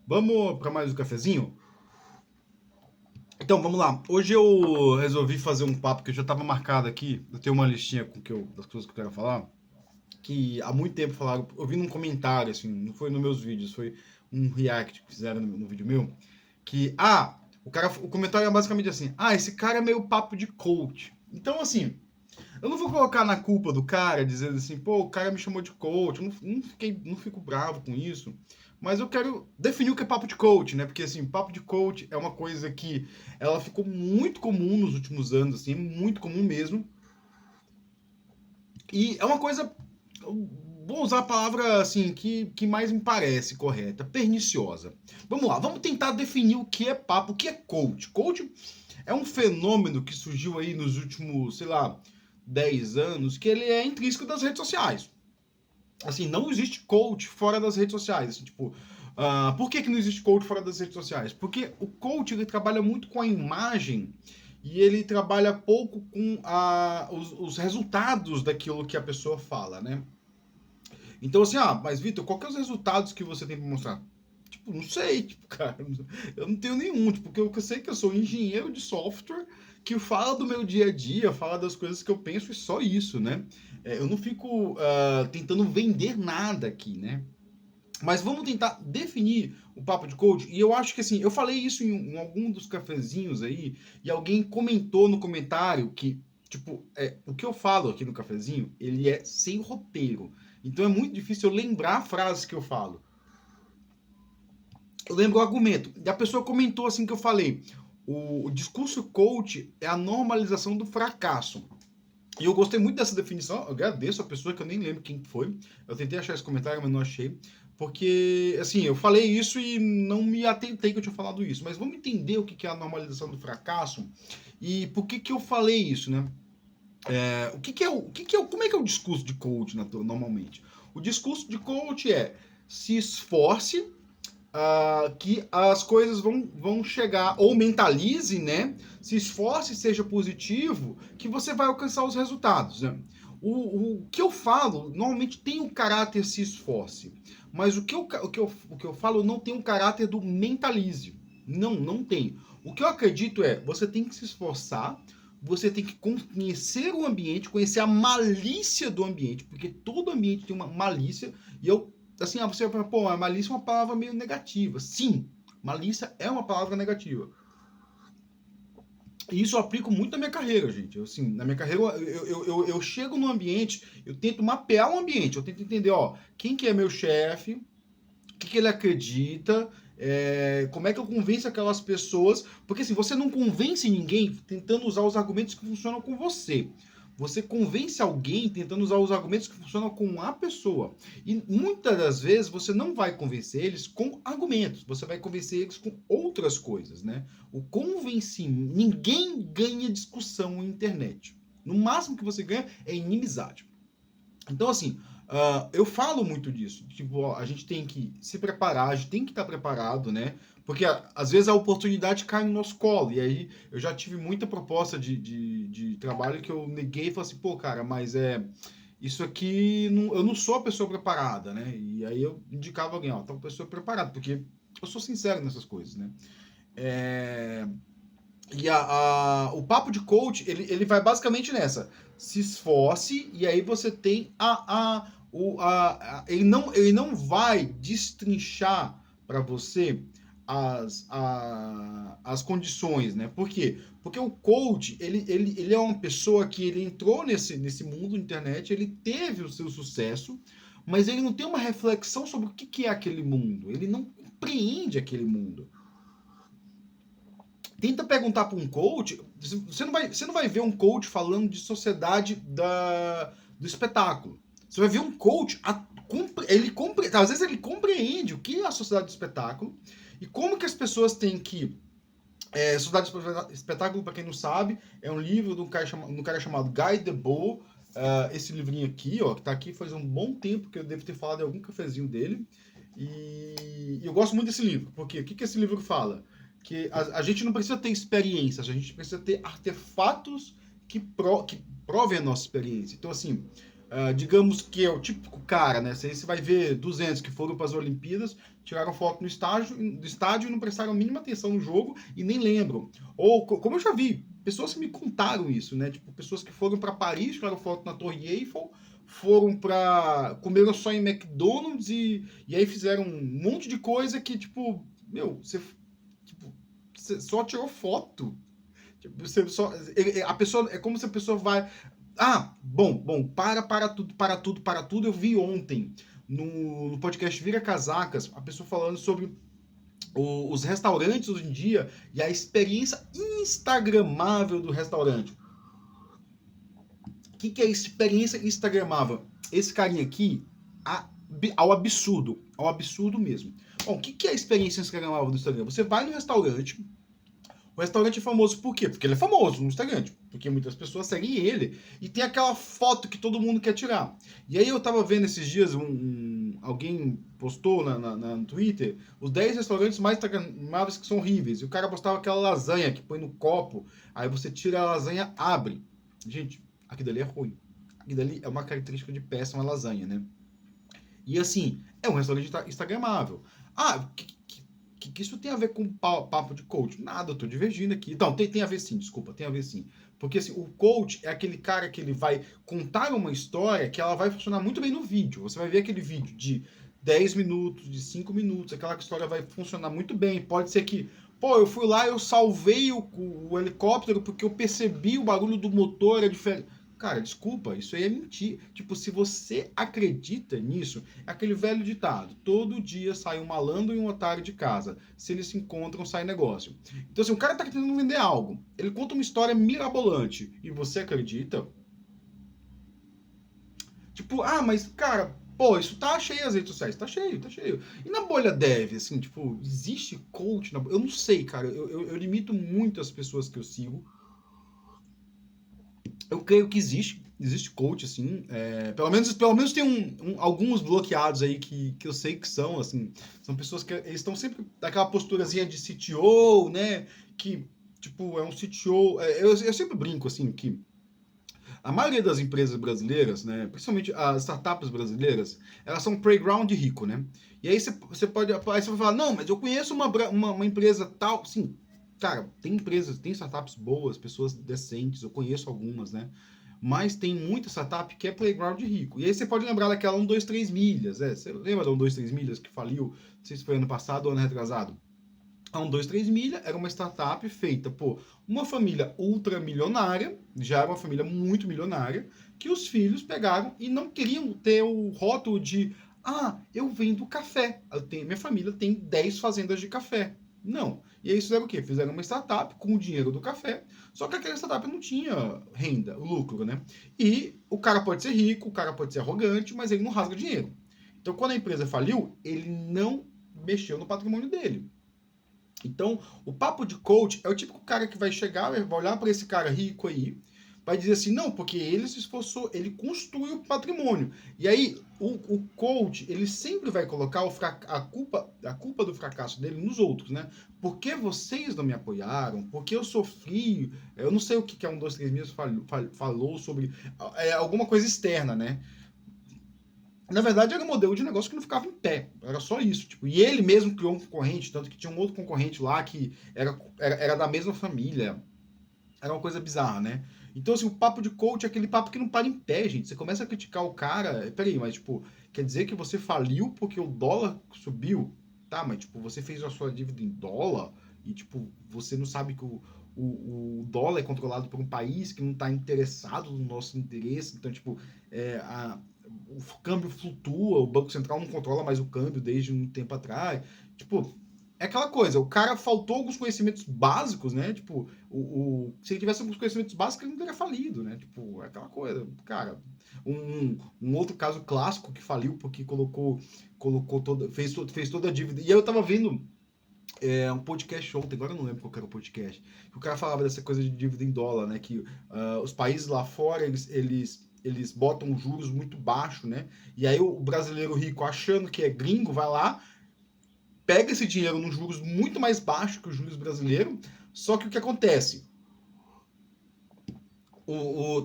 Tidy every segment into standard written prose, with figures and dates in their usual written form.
Vamos para mais um cafezinho? Então, vamos lá. Hoje eu resolvi fazer um papo que eu já estava marcado aqui. Eu tenho uma listinha das coisas que eu quero falar. Que há muito tempo falaram. Eu vi num comentário, assim, não foi nos meus vídeos, foi um react que fizeram no vídeo meu. Que, o comentário é basicamente assim: esse cara é meio papo de coach. Então, assim, eu não vou colocar na culpa do cara, dizendo assim, pô, o cara me chamou de coach, eu não fico bravo com isso, mas eu quero definir o que é papo de coach, né? Porque, assim, papo de coach é uma coisa que ela ficou muito comum nos últimos anos, assim, muito comum mesmo, e é uma coisa, vou usar a palavra, assim, que mais me parece correta, perniciosa. Vamos lá, vamos tentar definir o que é papo, o que é coach. Coach é um fenômeno que surgiu aí nos últimos, sei lá, 10 anos, que ele é intrínseco das redes sociais. Assim, não existe coach fora das redes sociais. Assim, tipo, por que não existe coach fora das redes sociais? Porque o coach ele trabalha muito com a imagem e ele trabalha pouco com os resultados daquilo que a pessoa fala, né? Então, assim, mas Vitor, qual que é os resultados que você tem para mostrar? Tipo, não sei, tipo, cara, eu não tenho nenhum, tipo, porque eu sei que eu sou engenheiro de software que fala do meu dia a dia, fala das coisas que eu penso e só isso, né? Eu não fico tentando vender nada aqui, né? Mas vamos tentar definir o papo de coach. E eu acho que assim, eu falei isso em algum dos cafezinhos aí, e alguém comentou no comentário que, tipo, o que eu falo aqui no cafezinho, ele é sem roteiro. Então é muito difícil eu lembrar a frase que eu falo. Eu lembro o argumento. E a pessoa comentou assim que eu falei. O discurso coach é a normalização do fracasso. E eu gostei muito dessa definição. Eu agradeço a pessoa que eu nem lembro quem foi. Eu tentei achar esse comentário, mas não achei. Porque, assim, eu falei isso e não me atentei que eu tinha falado isso. Mas vamos entender o que é a normalização do fracasso e por que eu falei isso, né? Como é que é o discurso de coach normalmente? O discurso de coach é se esforce que as coisas vão chegar, ou mentalize, né? Se esforce, seja positivo, que você vai alcançar os resultados, né? O que eu falo normalmente tem o caráter se esforce, mas o que eu falo não tem o caráter do mentalize. Não, não tem. O que eu acredito é você tem que se esforçar, você tem que conhecer o ambiente, conhecer a malícia do ambiente, porque todo ambiente tem uma malícia, e eu assim, você vai falar, pô, a malícia é uma palavra meio negativa. Sim, malícia é uma palavra negativa. E isso eu aplico muito na minha carreira, gente. Assim, na minha carreira, eu chego no ambiente, eu tento mapear o ambiente, eu tento entender, quem que é meu chefe, o que ele acredita, como é que eu convenço aquelas pessoas. Porque assim, você não convence ninguém tentando usar os argumentos que funcionam com você. Você convence alguém tentando usar os argumentos que funcionam com a pessoa. E muitas das vezes você não vai convencer eles com argumentos, você vai convencer eles com outras coisas, né? O convencimento. Ninguém ganha discussão na internet. No máximo que você ganha é inimizade. Então, assim, eu falo muito disso. Tipo, a gente tem que se preparar, a gente tem que estar preparado, né? Porque às vezes a oportunidade cai no nosso colo. E aí eu já tive muita proposta de trabalho que eu neguei e falei assim, pô, cara, mas isso aqui eu não sou a pessoa preparada, né? E aí eu indicava alguém, tal pessoa preparada, porque eu sou sincero nessas coisas, né? É, o papo de coach, ele vai basicamente nessa. Se esforce, e aí você tem ele não vai destrinchar para você as condições, né? Por quê? Porque o coach, ele é uma pessoa que ele entrou nesse mundo da internet, ele teve o seu sucesso, mas ele não tem uma reflexão sobre o que é aquele mundo. Ele não compreende aquele mundo. Tenta perguntar para um coach, você não vai ver um coach falando de sociedade do espetáculo. Você vai ver um coach, às vezes ele compreende o que é a sociedade do espetáculo e como que as pessoas têm que. Sociedade do Espetáculo, para quem não sabe, é um livro de um cara chamado Guy Debord. Esse livrinho aqui, que tá aqui faz um bom tempo que eu devo ter falado em algum cafezinho dele. E eu gosto muito desse livro, porque o que esse livro fala? Que a gente não precisa ter experiências, a gente precisa ter artefatos que provem a nossa experiência. Então, assim, digamos que é o típico cara, né? Você vai ver 200 que foram para as Olimpíadas, tiraram foto no do estádio e não prestaram a mínima atenção no jogo e nem lembram. Ou, como eu já vi, pessoas que me contaram isso, né? Tipo, pessoas que foram para Paris, tiraram foto na Torre Eiffel, foram para comeram só em McDonald's e aí fizeram um monte de coisa que, tipo, meu, você só tirou foto. Tipo, você só, a pessoa, é como se a pessoa vai. Ah, bom, para tudo. Eu vi ontem no podcast Vira Casacas a pessoa falando sobre os restaurantes hoje em dia e a experiência instagramável do restaurante. O que é experiência instagramável? Esse carinha aqui, ao absurdo mesmo. Bom, o que é a experiência instagramável do Instagram? Você vai no restaurante. O restaurante é famoso por quê? Porque ele é famoso no Instagram, porque muitas pessoas seguem ele e tem aquela foto que todo mundo quer tirar. E aí eu tava vendo esses dias, alguém postou no Twitter os 10 restaurantes mais instagramáveis que são horríveis. E o cara postava aquela lasanha que põe no copo, aí você tira a lasanha, abre. Gente, aquilo dali é ruim. Aquilo dali é uma característica de péssima lasanha, né? E assim, é um restaurante instagramável. Ah, que isso tem a ver com papo de coach? Nada, eu tô divergindo aqui. Então, tem a ver sim, desculpa, tem a ver sim. Porque assim, o coach é aquele cara que ele vai contar uma história que ela vai funcionar muito bem no vídeo. Você vai ver aquele vídeo de 10 minutos, de 5 minutos, aquela história vai funcionar muito bem. Pode ser que, pô, eu fui lá, eu salvei o helicóptero porque eu percebi o barulho do motor é diferente. Cara, desculpa, isso aí é mentira. Tipo, se você acredita nisso, é aquele velho ditado: todo dia sai um malandro e um otário de casa. Se eles se encontram, sai negócio. Então, assim, o cara tá tentando vender algo. Ele conta uma história mirabolante e você acredita? Tipo, ah, mas, cara, pô, isso tá cheio as redes sociais. Tá cheio, tá cheio. E na bolha dev, assim, tipo, existe coach na bolha? Eu não sei, cara. Eu limito muito as pessoas que eu sigo. Eu creio que existe coach, assim, pelo menos tem alguns bloqueados aí que eu sei que são, assim, são pessoas que eles estão sempre daquela posturazinha de CTO, né, que, tipo, é um CTO, eu sempre brinco, assim, que a maioria das empresas brasileiras, né, principalmente as startups brasileiras, elas são playground de rico, né, e aí você pode, aí você vai falar, não, mas eu conheço uma empresa tal, sim, cara, tem empresas, tem startups boas, pessoas decentes, eu conheço algumas, né? Mas tem muita startup que é playground de rico. E aí você pode lembrar daquela 1, 2, 3 milhas, Você lembra da 1, 2, 3 milhas que faliu? Não sei se foi ano passado ou ano retrasado. A 1, 2, 3 milha era uma startup feita por uma família ultramilionária, já era uma família muito milionária, que os filhos pegaram e não queriam ter o rótulo de eu vendo café. Minha família tem 10 fazendas de café. Não. E aí fizeram o quê? Fizeram uma startup com o dinheiro do café, só que aquela startup não tinha renda, lucro, né? E o cara pode ser rico, o cara pode ser arrogante, mas ele não rasga dinheiro. Então, quando a empresa faliu, ele não mexeu no patrimônio dele. Então, o papo de coach é o típico cara que vai chegar, vai olhar para esse cara rico aí, vai dizer assim, não, porque ele se esforçou, ele construiu o patrimônio. E aí, o coach, ele sempre vai colocar a culpa do fracasso dele nos outros, né? Por que vocês não me apoiaram? Por que eu sofri? Eu não sei o que é 1, 2, 3 milhas falou sobre alguma coisa externa, né? Na verdade, era um modelo de negócio que não ficava em pé. Era só isso. Tipo, e ele mesmo criou um concorrente, tanto que tinha um outro concorrente lá que era da mesma família. Era uma coisa bizarra, né? Então, assim, o papo de coach é aquele papo que não para em pé, gente. Você começa a criticar o cara. Peraí, mas, tipo, quer dizer que você faliu porque o dólar subiu? Tá, mas, tipo, você fez a sua dívida em dólar e, tipo, você não sabe que o dólar é controlado por um país que não está interessado no nosso interesse. Então, tipo, o câmbio flutua, o Banco Central não controla mais o câmbio desde um tempo atrás. Tipo, é aquela coisa, o cara faltou alguns conhecimentos básicos, né? Tipo, se ele tivesse alguns conhecimentos básicos, ele não teria falido, né? Tipo, é aquela coisa, cara. Um outro caso clássico que faliu porque fez toda a dívida. E eu tava vendo um podcast ontem, agora eu não lembro qual era o podcast, que o cara falava dessa coisa de dívida em dólar, né? Que os países lá fora, eles botam juros muito baixo, né? E aí o brasileiro rico, achando que é gringo, vai lá, pega esse dinheiro nos juros muito mais baixos que os juros brasileiros, só que o que acontece?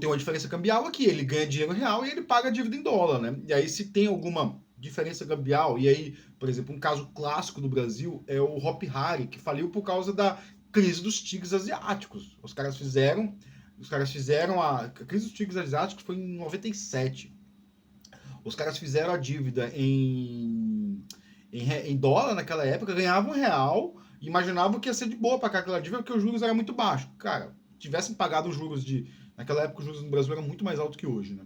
tem uma diferença cambial aqui, ele ganha dinheiro real e ele paga a dívida em dólar, né? E aí, se tem alguma diferença cambial, e aí, por exemplo, um caso clássico do Brasil é o Hop Hari, que faliu por causa da crise dos tigres asiáticos. Os caras fizeram a crise dos tigres asiáticos foi em 97. Os caras fizeram a dívida em dólar naquela época, ganhavam real, imaginavam que ia ser de boa para aquela dívida, porque os juros eram muito baixos. Cara, tivessem pagado os juros de. Naquela época, os juros no Brasil eram muito mais altos que hoje, né?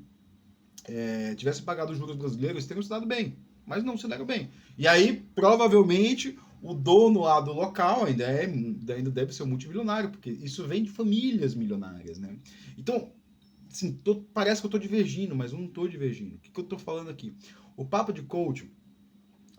Tivessem pagado os juros brasileiros, eles teriam se dado bem. Mas não se deram bem. E aí, provavelmente, o dono lá do local ainda deve ser um multimilionário, porque isso vem de famílias milionárias, né? Então, assim, parece que eu estou divergindo, mas eu não estou divergindo. O que eu estou falando aqui? O papo de coaching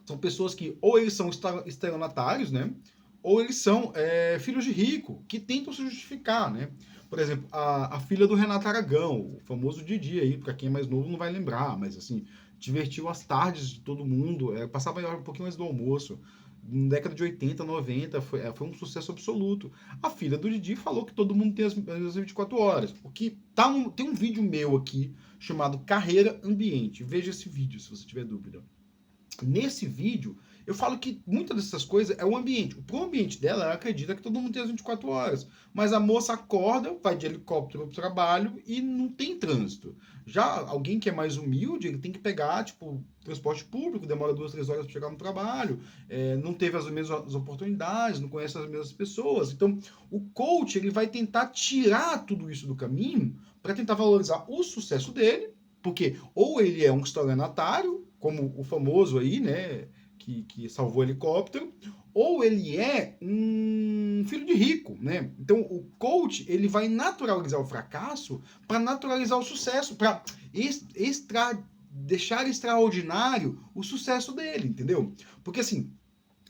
são pessoas que ou eles são estelionatários, né? Ou eles são filhos de rico, que tentam se justificar, né? Por exemplo, a filha do Renato Aragão, o famoso Didi aí, para quem é mais novo não vai lembrar, mas assim, divertiu as tardes de todo mundo, passava um pouquinho mais do almoço. Na década de 80, 90, foi um sucesso absoluto. A filha do Didi falou que todo mundo tem as 24 horas. O que tem um vídeo meu aqui chamado Carreira Ambiente. Veja esse vídeo se você tiver dúvida. Nesse vídeo, eu falo que muitas dessas coisas é o ambiente. Pro ambiente dela, ela acredita que todo mundo tem as 24 horas. Mas a moça acorda, vai de helicóptero pro trabalho e não tem trânsito. Já alguém que é mais humilde, ele tem que pegar, tipo, transporte público, demora 2, 3 horas para chegar no trabalho, não teve as mesmas oportunidades, não conhece as mesmas pessoas. Então, o coach, ele vai tentar tirar tudo isso do caminho para tentar valorizar o sucesso dele, porque ou ele é um estelionatário, como o famoso aí, né, que salvou o helicóptero, ou ele é um filho de rico, né? Então o coach ele vai naturalizar o fracasso para naturalizar o sucesso, para deixar extraordinário o sucesso dele, entendeu? Porque assim,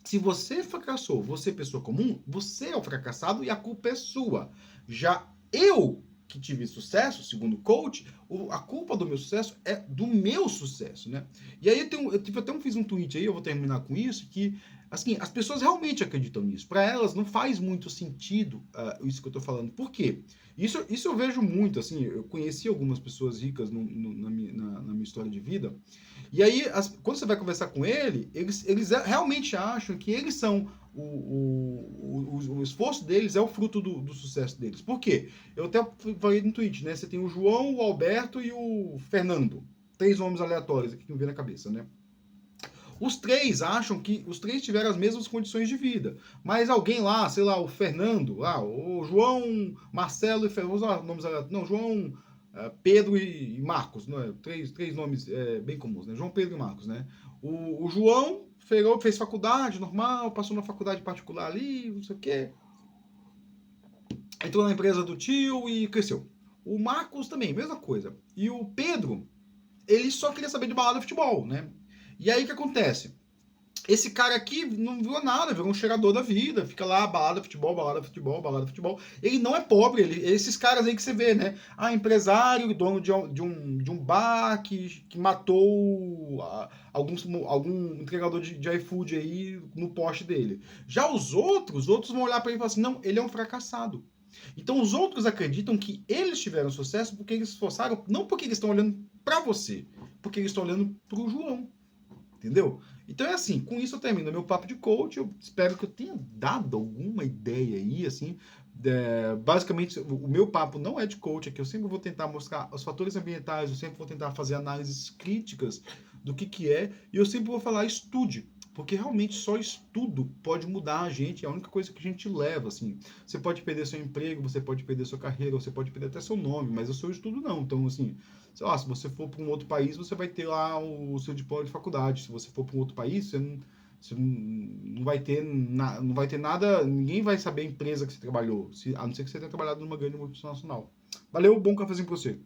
se você fracassou, você é pessoa comum, você é o fracassado e a culpa é sua. Já eu que tive sucesso, segundo o coach, a culpa do meu sucesso é do meu sucesso, né? E aí fiz um tweet aí, eu vou terminar com isso, que assim, as pessoas realmente acreditam nisso. Para elas não faz muito sentido isso que eu tô falando. Por quê? Isso eu vejo muito, assim, eu conheci algumas pessoas ricas na minha história de vida, e aí, quando você vai conversar com eles realmente acham que eles são o esforço deles é o fruto do sucesso deles. Por quê? Eu até falei no tweet, né? Você tem o João, o Alberto e o Fernando. 3 nomes aleatórios aqui que me vem na cabeça, né? Os 3 acham que os 3 tiveram as mesmas condições de vida. Mas alguém lá, sei lá, o Fernando, o João, Marcelo e Fernando, vamos usar nomes aleatórios. Não, João, Pedro e Marcos, não é? Três nomes bem comuns, né? João, Pedro e Marcos, né? O João fez faculdade normal, passou na faculdade particular ali, não sei o quê. Entrou na empresa do tio e cresceu. O Marcos também, mesma coisa. E o Pedro, ele só queria saber de balada e futebol, né? E aí o que acontece? Esse cara aqui não viu nada, virou um cheirador da vida, fica lá, balada, futebol, balada, futebol, balada, futebol. Ele não é pobre, esses caras aí que você vê, né? Empresário, dono de um bar que matou algum entregador de iFood aí no poste dele. Já os outros vão olhar para ele e falar assim, não, ele é um fracassado. Então os outros acreditam que eles tiveram sucesso porque eles se esforçaram, não porque eles estão olhando para você, porque eles estão olhando para o João. Entendeu? Então é assim, com isso eu termino meu papo de coach. Eu espero que eu tenha dado alguma ideia aí, assim. Basicamente, o meu papo não é de coach, é que eu sempre vou tentar mostrar os fatores ambientais, eu sempre vou tentar fazer análises críticas do que é, e eu sempre vou falar estude, porque realmente só estudo pode mudar a gente, é a única coisa que a gente leva, assim. Você pode perder seu emprego, você pode perder sua carreira, você pode perder até seu nome, mas o seu estudo não. Então, assim, sei lá, se você for para um outro país, você vai ter lá o seu diploma de faculdade. Se você for para um outro país, você não vai ter não vai ter nada, ninguém vai saber a empresa que você trabalhou, a não ser que você tenha trabalhado numa grande multinacional. Valeu, bom cafezinho para você.